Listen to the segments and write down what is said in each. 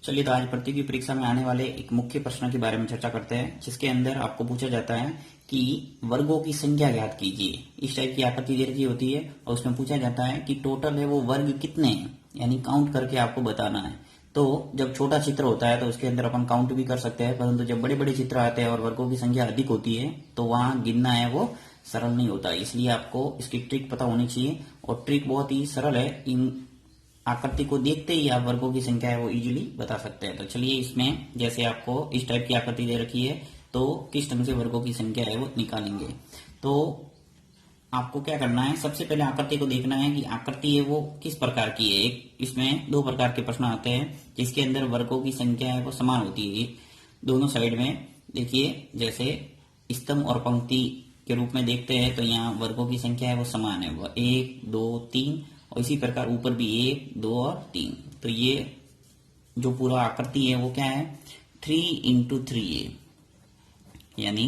चलिए तो आज प्रतियोगी परीक्षा में आने वाले एक मुख्य प्रश्न के बारे में चर्चा करते हैं, जिसके अंदर आपको पूछा जाता है कि वर्गों की संख्या ज्ञात कीजिए। इस टाइप की आकृति दे रखी होती है और उसमें पूछा जाता है कि टोटल है वो वर्ग कितने हैं, यानी काउंट करके आपको बताना है। तो जब छोटा चित्र होता है तो उसके अंदर अपन काउंट भी कर सकते हैं, परंतु जब बड़े बड़े चित्र आते हैं और वर्गों की संख्या अधिक होती है तो वहां गिनना है वो सरल नहीं होता। इसलिए आपको इसकी ट्रिक पता होनी चाहिए और ट्रिक बहुत ही सरल है। इन आकृति को देखते ही आप वर्गों की संख्या है वो इजीली बता सकते हैं। तो चलिए इसमें जैसे आपको इस टाइप की आकृति दे रखी है तो किस ढंग से वर्गों की संख्या है वो निकालेंगे। तो आपको क्या करना है, सबसे पहले आकृति को देखना है कि आकृति है वो किस प्रकार की है। एक इसमें दो प्रकार के प्रश्न आते हैं जिसके अंदर वर्गों की संख्या है वो समान होती है दोनों साइड में। देखिए जैसे स्तंभ और पंक्ति के रूप में देखते हैं तो यहाँ वर्गों की संख्या है वो समान है, वो 1 2 3 और इसी प्रकार ऊपर भी 1 2 और 3। तो ये जो पूरा आकृति है वो क्या है, 3 × 3 है, यानी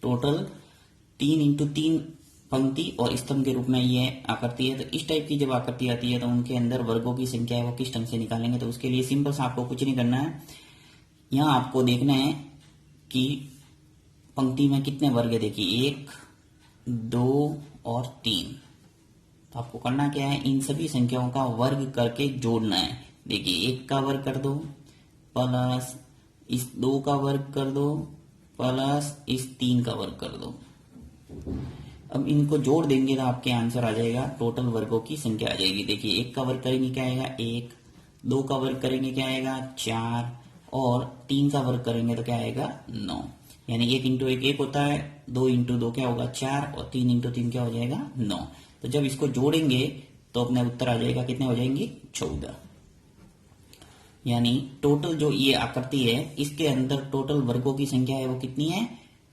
टोटल 3 × 3 पंक्ति और स्तंभ के रूप में ये आकृति है। तो इस टाइप की जब आकृति आती है तो उनके अंदर वर्गों की संख्या है वो किस ढंग से निकालेंगे। तो उसके लिए सिंपल सा आपको कुछ नहीं करना है, यहाँ आपको देखना है कि पंक्ति में कितने वर्ग है। देखिए 1 2 और 3। तो आपको करना क्या है, इन सभी संख्याओं का वर्ग करके जोड़ना है। देखिए 1 का वर्ग कर दो प्लस इस 2 का वर्ग कर दो प्लस इस 3 का वर्ग कर दो। अब इनको जोड़ देंगे तो आपके आंसर आ जाएगा, टोटल वर्गों की संख्या आ जाएगी। देखिए 1 का वर्ग करेंगे क्या आएगा 1, 2 का वर्ग करेंगे क्या आएगा 4 और 3 का वर्ग करेंगे तो क्या आएगा 9। यानी 1 × 1 1 होता है, 2 × 2 क्या होगा 4 और 3 × 3 क्या हो जाएगा 9। तो जब इसको जोड़ेंगे तो अपने उत्तर आ जाएगा, कितने हो जाएंगे 14। यानी टोटल जो ये आकृति है इसके अंदर टोटल वर्गों की संख्या है वो कितनी है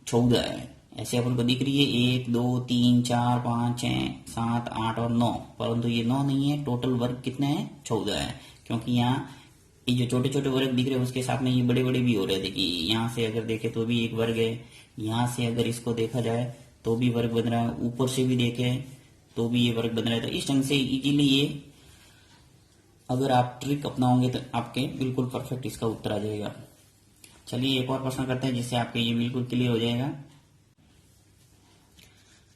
14 है। ऐसे अपन को दिख रही है 1 2 3 4 5 6 7 8 और 9, परंतु ये 9 नहीं है, टोटल वर्ग कितने हैं 14 है। क्योंकि यहाँ ये जो छोटे छोटे वर्ग दिख रहे हैं उसके साथ में ये बड़े बड़े भी हो रहे हैं। देखिए यहाँ से अगर देखे तो भी एक वर्ग है, यहाँ से अगर इसको देखा जाए तो भी वर्ग बन रहा है, ऊपर से भी देखे तो भी ये वर्ग बन रहा है। तो इस ढंग से इजीली ये अगर आप ट्रिक अपनाओगे तो आपके बिल्कुल परफेक्ट इसका उत्तर आ जाएगा। चलिए एक और प्रश्न करते हैं जिससे आपके ये बिल्कुल क्लियर हो जाएगा।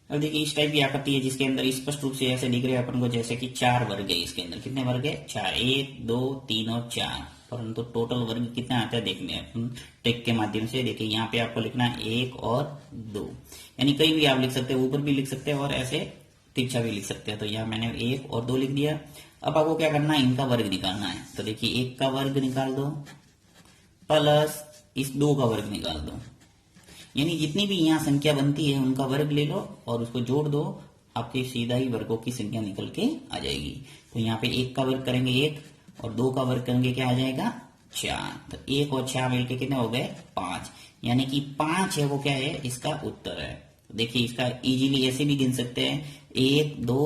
अब देखिए इस टाइप की आकृति है जिसके अंदर स्पष्ट रूप से ऐसे दिख रहे हैं अपन को जैसे कि 4 वर्ग है। इसके अंदर कितने वर्ग है 4, 1 2 3 और 4, परंतु टोटल वर्ग कितने आते हैं देखने अपन ट्रिक के माध्यम से। देखिए यहाँ पे आपको लिखना है 1 और 2, यानी कहीं भी आप लिख सकते हैं, ऊपर भी लिख सकते हैं और ऐसे तिरछा भी लिख सकते हैं। तो यहाँ मैंने 1 और 2 लिख दिया। अब आपको क्या करना है, इनका वर्ग निकालना है। तो देखिए 1 का वर्ग निकाल दो प्लस इस 2 का वर्ग निकाल दो, यानी जितनी भी यहाँ संख्या बनती है उनका वर्ग ले लो और उसको जोड़ दो, आपके सीधा ही वर्गों की संख्या निकल के आ जाएगी। तो यहाँ पे 1 का वर्ग करेंगे 1 और 2 का वर्ग करेंगे क्या आ जाएगा 4। तो 1 और 4 मिलके कितने हो गए 5, यानी कि 5 है वो क्या है इसका उत्तर है। तो देखिए इसका इजीली ऐसे भी गिन सकते हैं, 1 2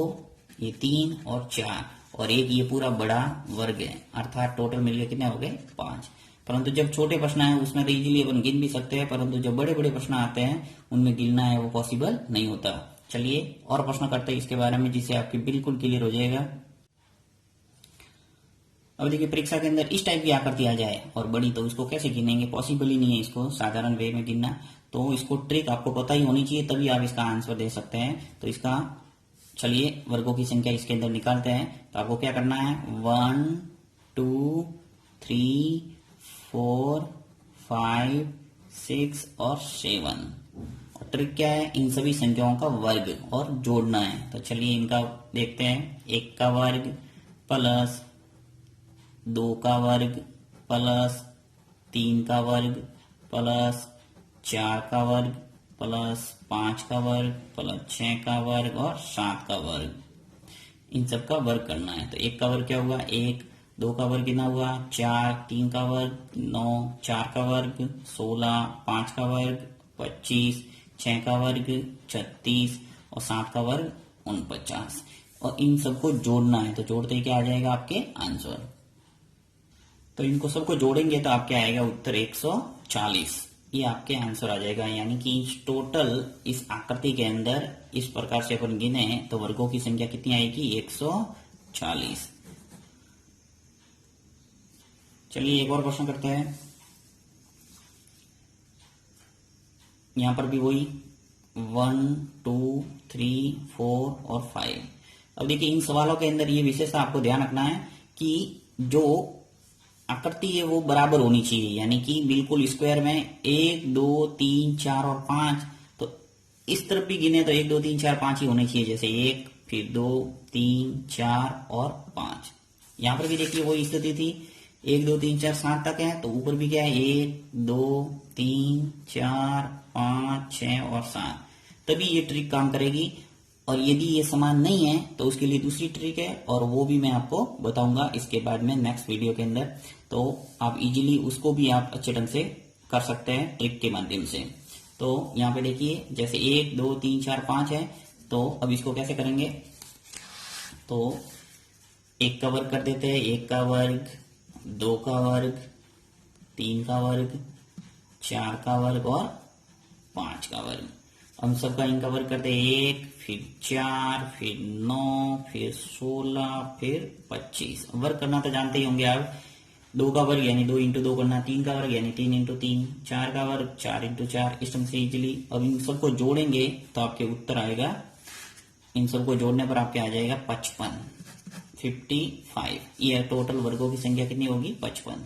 ये 3 और 4 और 1 ये पूरा बड़ा वर्ग है, अर्थात टोटल मिलके कितने हो गए 5। परंतु जब छोटे प्रश्न है उसमें तो इजीली अपन गिन भी सकते हैं, परंतु जब बड़े बड़े प्रश्न आते हैं उनमें गिनना है वो पॉसिबल नहीं होता। चलिए और प्रश्न करते हैं इसके बारे में जिससे आपकी बिल्कुल क्लियर हो जाएगा। अब देखिए परीक्षा के अंदर इस टाइप की आकृति आ जाए और बड़ी, तो उसको कैसे गिनेंगे, पॉसिबल ही नहीं है इसको साधारण वे में गिनना। तो इसको ट्रिक आपको पता ही होनी चाहिए, तभी आप इसका आंसर दे सकते हैं। तो इसका चलिए वर्गों की संख्या इसके अंदर निकालते हैं। तो आपको क्या करना है 1 2 3 4 5 6 और 7। और ट्रिक क्या है, इन सभी संख्याओं का वर्ग और जोड़ना है। तो चलिए इनका देखते हैं, 1 का वर्ग प्लस 2 का वर्ग प्लस 3 का वर्ग प्लस 4 का वर्ग प्लस 5 का वर्ग प्लस 6 का वर्ग और 7 का वर्ग, इन सब का वर्ग करना है। तो 1 का वर्ग क्या होगा 1, 2 का वर्ग कितना हुआ 4, 3 का वर्ग 9, 4 का वर्ग 16, 5 का वर्ग 25, 6 का वर्ग 36 और 7 का वर्ग 49। और इन सबको जोड़ना है, तो जोड़ते ही क्या आ जाएगा आपके आंसर। तो इनको सबको जोड़ेंगे तो आपके आएगा उत्तर 140, ये आपके आंसर आ जाएगा। यानी कि टोटल इस आकृति के अंदर इस प्रकार से अपन गिने तो वर्गों की संख्या कितनी आएगी 140। चलिए एक और प्रश्न करते हैं। यहां पर भी वही 1, 2, 3, 4 और 5। अब देखिए इन सवालों के अंदर ये विशेषता आपको ध्यान रखना है कि जो आकृति है वो बराबर होनी चाहिए, यानी कि बिल्कुल स्क्वायर में 1, 2, 3, 4 और 5। तो इस तरफ भी गिने तो 1, 2, 3, 4, 5 ही होने चाहिए, जैसे 1, फिर 2, 3, 4 और 5। यहां पर भी देखिए वही स्थिति थी, 1, 2, 3, 4, 7 तक है, तो ऊपर भी क्या है 1, 2, 3, 4, 5, 6 और 7। तभी ये ट्रिक काम करेगी। और यदि ये समान नहीं है तो उसके लिए दूसरी ट्रिक है, और वो भी मैं आपको बताऊंगा इसके बाद में नेक्स्ट वीडियो के अंदर। तो आप इजीली उसको भी आप अच्छे ढंग से कर सकते हैं ट्रिक के माध्यम से। तो यहाँ पे देखिए जैसे 1, 2, 3, 4, 5 है, तो अब इसको कैसे करेंगे, तो 1 का वर्ग कर देते हैं, 1 का वर्ग, 2 का वर्ग, 3 का वर्ग, 4 का वर्ग और 5 का वर्ग। हम सबका इनका वर्ग करते हैं, 1, फिर 4, फिर 9, फिर 16, फिर 25। वर्ग करना तो जानते ही होंगे आप, 2 का वर्ग यानी 2 इंटू 2 करना, 3 का वर्ग यानी 3 इंटू 3, 4 का वर्ग 4 इंटू 4, इस ढंग से इजिली। अब इन सबको जोड़ेंगे तो आपके उत्तर आएगा, इन सबको जोड़ने पर आपके आ जाएगा 55, 55। ये टोटल वर्गों की संख्या कितनी होगी, 55।